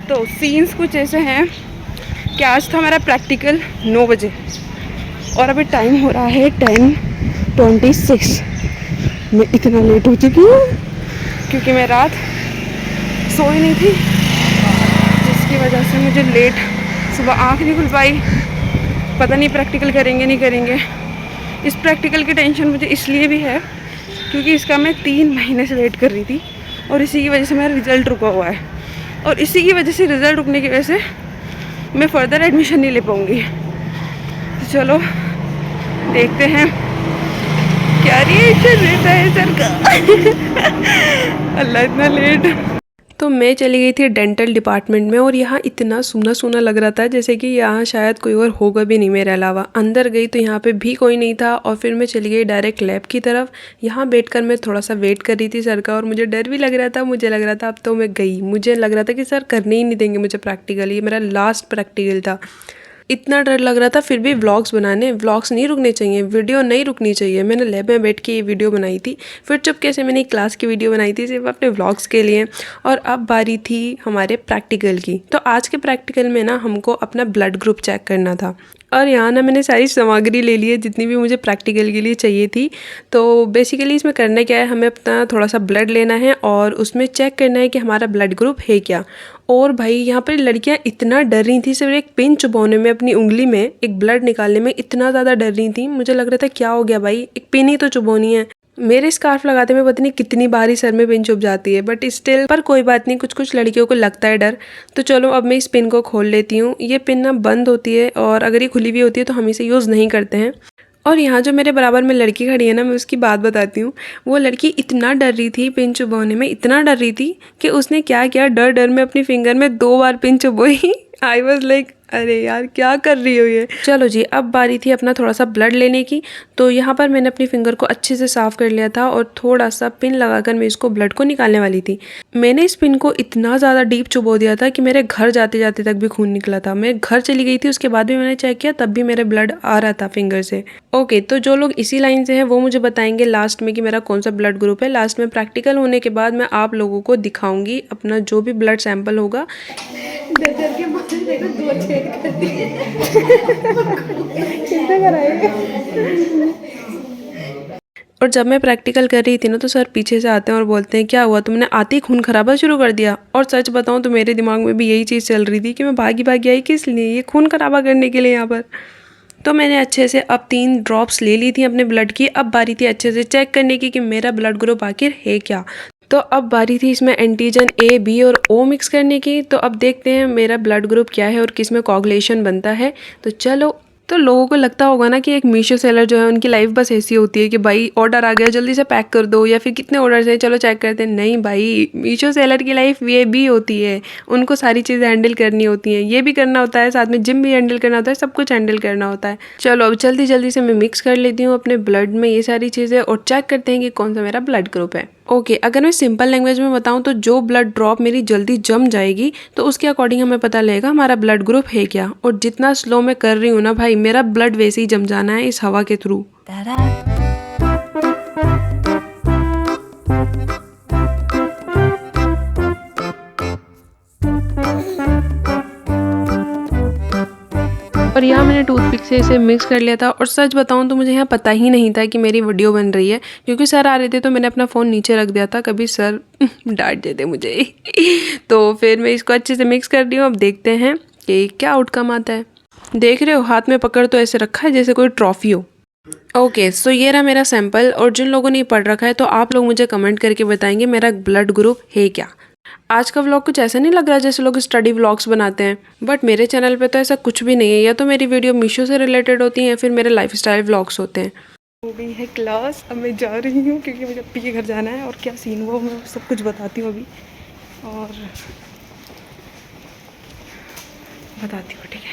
तो सीन्स कुछ ऐसे हैं कि आज था हमारा प्रैक्टिकल 9 बजे और अभी टाइम हो रहा है 10:26। मैं इतना लेट हो चुकी हूँ क्योंकि मैं रात सोई नहीं थी, जिसकी वजह से मुझे लेट सुबह आँख नहीं खुल पाई। पता नहीं प्रैक्टिकल करेंगे नहीं करेंगे। इस प्रैक्टिकल की टेंशन मुझे इसलिए भी है क्योंकि इसका मैं 3 महीने से वेट कर रही थी और इसी की वजह से मेरा रिज़ल्ट रुका हुआ है और इसी की वजह से रिज़ल्ट रुकने की वजह से मैं फ़र्दर एडमिशन नहीं ले पाऊँगी। तो चलो देखते हैं क्या रिएक्शन देता है सर का। अल्लाह इतना लेट। तो मैं चली गई थी डेंटल डिपार्टमेंट में और यहाँ इतना सूना सूना लग रहा था जैसे कि यहाँ शायद कोई और होगा भी नहीं मेरे अलावा। अंदर गई तो यहाँ पे भी कोई नहीं था और फिर मैं चली गई डायरेक्ट लैब की तरफ। यहाँ बैठकर मैं थोड़ा सा वेट कर रही थी सर का और मुझे डर भी लग रहा था। मुझे लग रहा था अब तो मैं गई, मुझे लग रहा था कि सर करने ही नहीं देंगे मुझे प्रैक्टिकल। ये मेरा लास्ट प्रैक्टिकल था। इतना डर लग रहा था फिर भी व्लॉग्स बनाने, व्लॉग्स नहीं रुकने चाहिए, वीडियो नहीं रुकनी चाहिए। मैंने लैब में बैठ के ये वीडियो बनाई थी, फिर चुपके से मैंने क्लास की वीडियो बनाई थी सिर्फ अपने व्लॉग्स के लिए। और अब बारी थी हमारे प्रैक्टिकल की। तो आज के प्रैक्टिकल में ना हमको अपना ब्लड ग्रुप चेक करना था और यहाँ ना मैंने सारी सामग्री ले ली है जितनी भी मुझे प्रैक्टिकल के लिए चाहिए थी। तो बेसिकली इसमें करना क्या है, हमें अपना थोड़ा सा ब्लड लेना है और उसमें चेक करना है कि हमारा ब्लड ग्रुप है क्या। और भाई यहाँ पर लड़कियाँ इतना डर रही थी, सिर्फ एक पिन चुभौने में अपनी उंगली में एक ब्लड निकालने में इतना ज़्यादा डर रही थी। मुझे लग रहा था क्या हो गया भाई, एक पिन ही तो चुभौनी है। मेरे स्कार्फ लगाते में पता नहीं कितनी बार ही सर में पिन चुभ जाती है, बट स्टिल पर कोई बात नहीं, कुछ कुछ लड़कियों को लगता है डर। तो चलो अब मैं इस पिन को खोल लेती हूँ। ये पिन ना बंद होती है और अगर ये खुली हुई होती है तो हम इसे यूज़ नहीं करते हैं। और यहाँ जो मेरे बराबर में लड़की खड़ी है ना, मैं उसकी बात बताती हूँ। वो लड़की इतना डर रही थी पिन चुभौने में, इतना डर रही थी कि उसने क्या किया, डर डर में अपनी फिंगर में 2 बार पिन चुभोई। आई वॉज लाइक अरे यार क्या कर रही हो ये। चलो जी अब बारी थी अपना थोड़ा सा ब्लड लेने की। तो यहाँ पर मैंने अपनी फिंगर को अच्छे से साफ कर लिया था और थोड़ा सा पिन लगाकर मैं इसको ब्लड को निकालने वाली थी। मैंने इस पिन को इतना ज़्यादा डीप चुभो दिया था कि मेरे घर जाते जाते तक भी खून निकला था। मैं घर चली गई थी, उसके बाद भी मैंने चेक किया तब भी मेरे ब्लड आ रहा था फिंगर से। ओके, तो जो लोग इसी लाइन से हैं वो मुझे बताएंगे लास्ट में कि मेरा कौन सा ब्लड ग्रुप है। लास्ट में प्रैक्टिकल होने के बाद मैं आप लोगों को दिखाऊंगी अपना जो भी ब्लड सैंपल होगा। और जब मैं प्रैक्टिकल कर रही थी ना तो सर पीछे से आते हैं और बोलते हैं क्या हुआ, तुमने आते ही खून खराबा शुरू कर दिया। और सच बताऊं तो मेरे दिमाग में भी यही चीज़ चल रही थी कि मैं भागी भागी आई किस लिए, ये खून खराबा करने के लिए यहाँ पर। तो मैंने अच्छे से अब 3 ड्रॉप्स ले ली थी अपने ब्लड की। अब बारी थी अच्छे से चेक करने की कि मेरा ब्लड ग्रुप आखिर है क्या। तो अब बारी थी इसमें एंटीजन A, B और O मिक्स करने की। तो अब देखते हैं मेरा ब्लड ग्रुप क्या है और किस में कोagulation बनता है। तो चलो। तो लोगों को लगता होगा ना कि एक मीशो सेलर जो है उनकी लाइफ बस ऐसी होती है कि भाई ऑर्डर आ गया जल्दी से पैक कर दो, या फिर कितने ऑर्डर्स हैं चलो चेक करते हैं। नहीं भाई, मीशो सेलर की लाइफ ये भी होती है, उनको सारी चीज़ें हैंडल करनी होती हैं, ये भी करना होता है, साथ में जिम भी हैंडल करना होता है, सब कुछ हैंडल करना होता है। चलो अब जल्दी जल्दी से मैं मिक्स कर लेती हूँ अपने ब्लड में ये सारी चीज़ें और चेक करते हैं कि कौन सा मेरा ब्लड ग्रुप है। ओके, अगर मैं सिंपल लैंग्वेज में बताऊं तो जो ब्लड ड्रॉप मेरी जल्दी जम जाएगी तो उसके अकॉर्डिंग हमें पता लगेगा हमारा ब्लड ग्रुप है क्या। और जितना स्लो मैं कर रही हूँ ना भाई, मेरा ब्लड वैसे ही जम जाना है इस हवा के थ्रू। और यहाँ मैंने टूथपिक से इसे मिक्स कर लिया था। और सच बताऊँ तो मुझे यहाँ पता ही नहीं था कि मेरी वीडियो बन रही है, क्योंकि सर आ रहे थे तो मैंने अपना फ़ोन नीचे रख दिया था, कभी सर डांट देते मुझे। तो फिर मैं इसको अच्छे से मिक्स कर दी हूँ। अब देखते हैं कि क्या आउटकम आता है। देख रहे हो हाथ में पकड़ तो ऐसे रखा है जैसे कोई ट्रॉफी हो। ओके, सो ये रहा मेरा सैंपल। और जिन लोगों ने पढ़ रखा है तो आप लोग मुझे कमेंट करके बताएंगे मेरा ब्लड ग्रुप है क्या। आज का व्लॉग कुछ ऐसा नहीं लग रहा जैसे लोग स्टडी व्लॉग्स बनाते हैं, बट मेरे चैनल पे तो ऐसा कुछ भी नहीं है। या तो मेरी वीडियो मीशो से रिलेटेड होती हैं या फिर मेरे लाइफस्टाइल व्लॉग्स होते हैं। हो गई है क्लास, अब मैं जा रही हूँ क्योंकि मुझे अपनी के घर जाना है। और क्या सीन हुआ मैं सब कुछ बताती हूँ अभी, और बताती हूँ, ठीक है।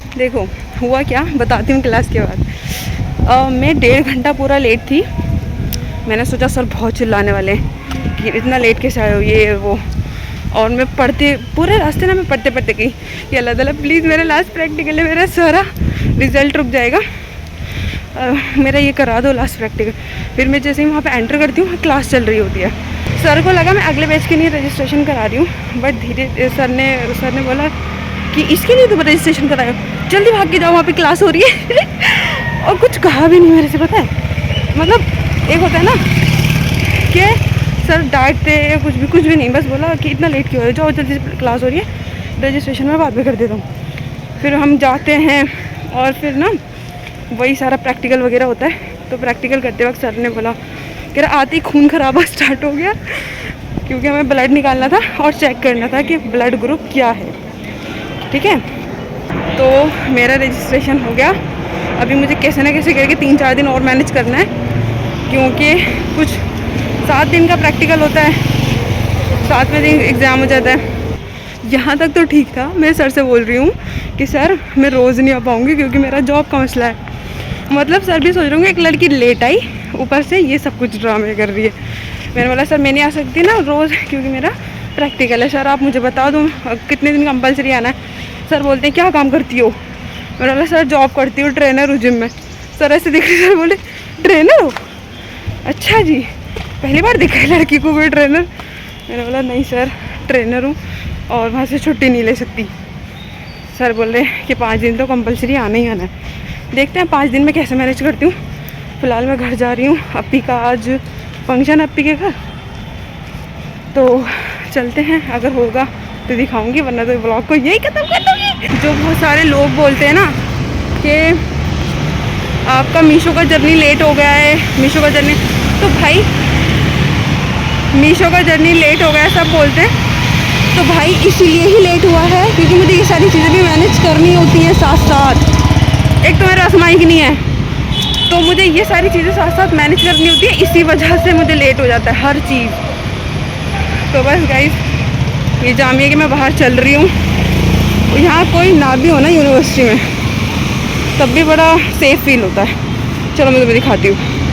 देखो हुआ क्या बताती हूँ क्लास के बाद। मैं 1.5 घंटा पूरा लेट थी। मैंने सोचा सर बहुत चिल्लाने वाले हैं कि इतना लेट कैसे आए हो, ये वो। और मैं पढ़ते पूरे रास्ते ना मैं पढ़ते पढ़ते गई कि अल्लाह ताला प्लीज़ मेरा लास्ट प्रैक्टिकल है, मेरा सारा रिज़ल्ट रुक जाएगा, मेरा ये करा दो लास्ट प्रैक्टिकल। फिर मैं जैसे ही वहाँ पे एंटर करती हूँ क्लास चल रही होती है। सर को लगा मैं अगले बैच के लिए रजिस्ट्रेशन करा रही हूँ, बट धीरे सर ने बोला कि इसके लिए तुम रजिस्ट्रेशन कराओ, जल्दी भाग के जाओ, वहाँ पे क्लास हो रही है। और कुछ कहा भी नहीं मेरे से, पता है। मतलब एक होता है ना कि सर डांटते कुछ भी नहीं, बस बोला कि इतना लेट क्यों हो, जाओ जल्दी से क्लास हो रही है, रजिस्ट्रेशन में बाद में कर देता हूँ। फिर हम जाते हैं और फिर ना वही सारा प्रैक्टिकल वगैरह होता है। तो प्रैक्टिकल करते वक्त सर ने बोला कि आते ही खून खराबा स्टार्ट हो गया, क्योंकि हमें ब्लड निकालना था और चेक करना था कि ब्लड ग्रुप क्या है। ठीक है, तो मेरा रजिस्ट्रेशन हो गया। अभी मुझे कैसे ना कैसे करके 3-4 दिन और मैनेज करना है, क्योंकि कुछ 7 दिन का प्रैक्टिकल होता है, 7वें दिन एग्ज़ाम हो जाता है। यहाँ तक तो ठीक था। मैं सर से बोल रही हूँ कि सर मैं रोज़ नहीं आ पाऊँगी क्योंकि मेरा जॉब का मसला है। मतलब सर भी सोच रहे होंगे एक लड़की लेट आई, ऊपर से ये सब कुछ ड्रामे कर रही है। मैंने बोला सर मैं नहीं आ सकती ना रोज़, क्योंकि मेरा प्रैक्टिकल है। सर आप मुझे बता दो कितने दिन कंपलसरी आना है। सर बोलते हैं क्या काम करती हो। मैंने बोला सर जॉब करती हूँ, ट्रेनर हूँ जिम में। सर ऐसे दिख रहे, सर बोले ट्रेनर हो, अच्छा जी, पहली बार देखा है लड़की को कोई ट्रेनर। मैंने बोला नहीं सर ट्रेनर हूँ और वहाँ से छुट्टी नहीं ले सकती। सर बोल रहे कि 5 दिन तो कंपलसरी आना ही आना है। देखते हैं 5 दिन में कैसे मैनेज करती हूँ। फ़िलहाल मैं घर जा रही हूँ, अप्पी का आज फंक्शन है अप्पी के घर, तो चलते हैं। अगर होगा तो दिखाऊंगी, वरना तो ब्लॉग को यही खत्म कर दूँगी। जो बहुत सारे लोग बोलते हैं ना कि आपका मीशो का जर्नी लेट हो गया है, मीशो का जर्नी, तो भाई मीशो का जर्नी लेट हो गया है सब बोलते हैं, तो भाई इसीलिए ही लेट हुआ है क्योंकि मुझे ये सारी चीज़ें भी मैनेज करनी होती हैं साथ साथ। एक तो मेरा माइक नहीं है, तो मुझे ये सारी चीज़ें साथ साथ मैनेज करनी होती है, इसी वजह से मुझे लेट हो जाता है हर चीज़। तो बस गाइस ये जामिया कि मैं बाहर चल रही हूँ, यहाँ कोई ना भी हो ना यूनिवर्सिटी में, तब भी बड़ा सेफ फील होता है। चलो मैं तुम्हें दिखाती हूँ।